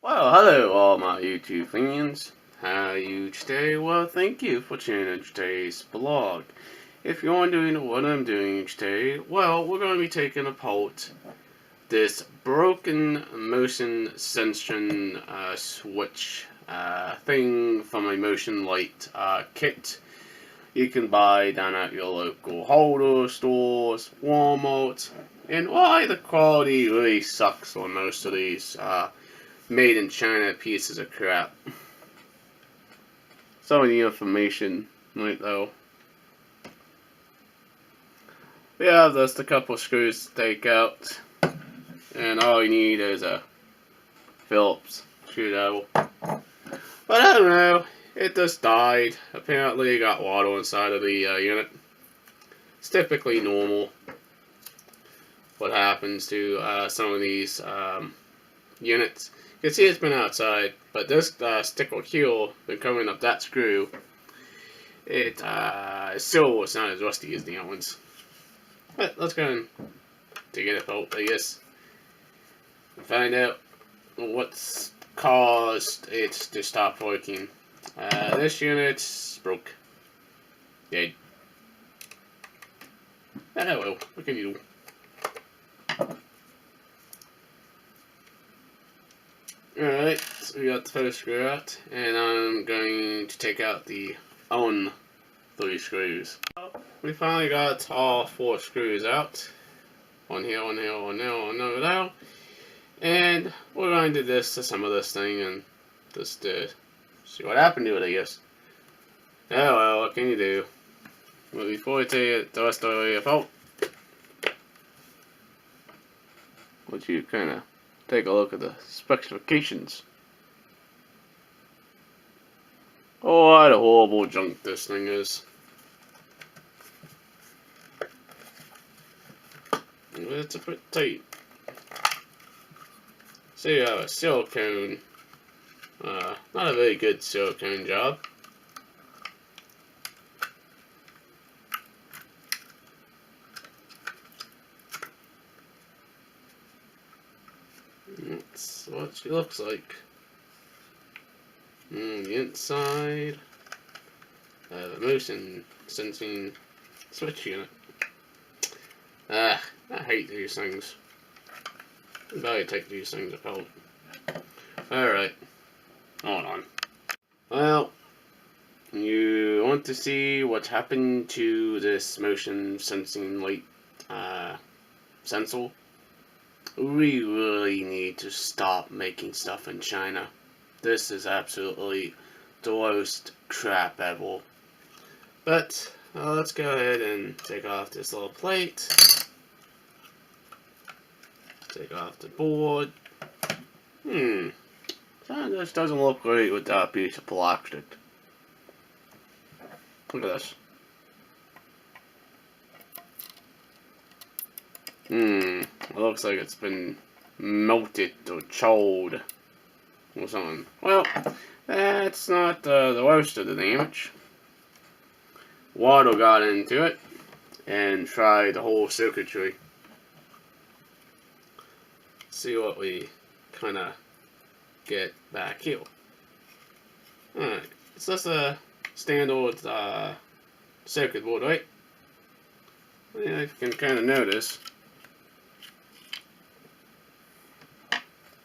Well, hello all my YouTube fans. How are you today? Well, thank you for tuning in today's blog. If you're wondering what I'm doing today, well, we're going to be taking apart this broken motion sensing switch thing from a motion light kit you can buy down at your local hardware stores, Walmart, and why the quality really sucks on most of these made in China pieces of crap. Some of the information, right though. We have just a couple screws to take out, and all you need is a Phillips screwdriver. But I don't know, it just died. Apparently it got water inside of the unit. It's typically normal what happens to some of these units. You can see it's been outside, but this sticker here, been covering up that screw, it still is not as rusty as the other ones. But let's go and dig it apart, I guess, and find out what's caused it to stop working. This unit's broke. Dead. Oh well, what can you do? Alright, so we got the first screw out, and I'm going to take out the own 3 screws. We finally got all 4 screws out. One here, one here, one there, one over there. And we're going to disassemble this thing and just see what happened to it, I guess. Oh well, what can you do? But before we take the rest of the way apart, would you kind of take a look at the specifications? Oh, what a horrible junk this thing is. It's a bit tight. So you have a silicone, not a very good silicone job. That's what she looks like. The inside, the motion sensing switch unit. I hate these things. I better take these things apart. Alright, hold on. Well, you want to see what happened to this motion sensing light sensor? We really need to stop making stuff in China. This is absolutely the worst crap ever. But let's go ahead and take off this little plate. Take off the board. This doesn't look great with that piece of plastic. Look at this. It looks like it's been melted or charred or something. Well, that's not the worst of the damage. Water got into it and fried the whole circuitry. See what we kind of get back here. Alright, it's just a standard circuit board, right? Yeah, you can kind of notice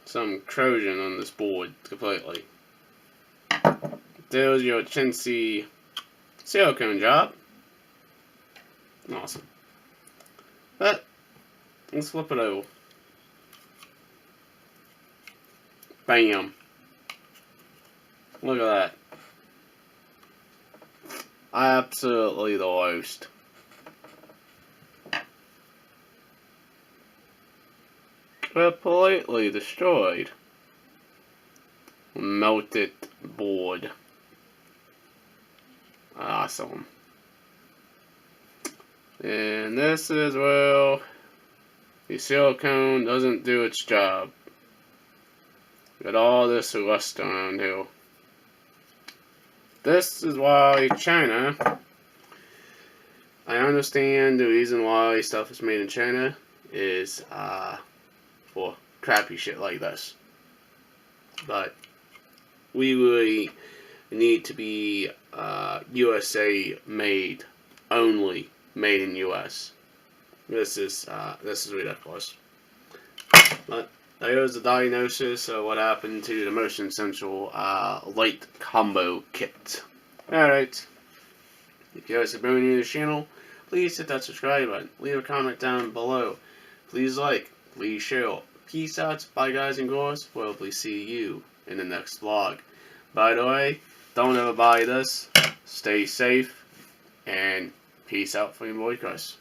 some corrosion on this board completely. There's your chintzy silicone job. Awesome. But let's flip it over. Bam. Look at that. Absolutely the worst. Completely destroyed. Melted board. Awesome. And this is where the silicone doesn't do its job. Got all this rust around here. This is why China, I understand the reason why stuff is made in China is for crappy shit like this. but we really need to be USA made, only made in US. This is ridiculous. But there's the diagnosis of what happened to the Motion Central light combo kit. Alright, if you guys are brand new to the channel, please hit that subscribe button, leave a comment down below, please like, please share. Peace out, bye guys and girls, we'll hopefully see you in the next vlog. By the way, don't ever buy this, stay safe, and peace out from your boy Chris.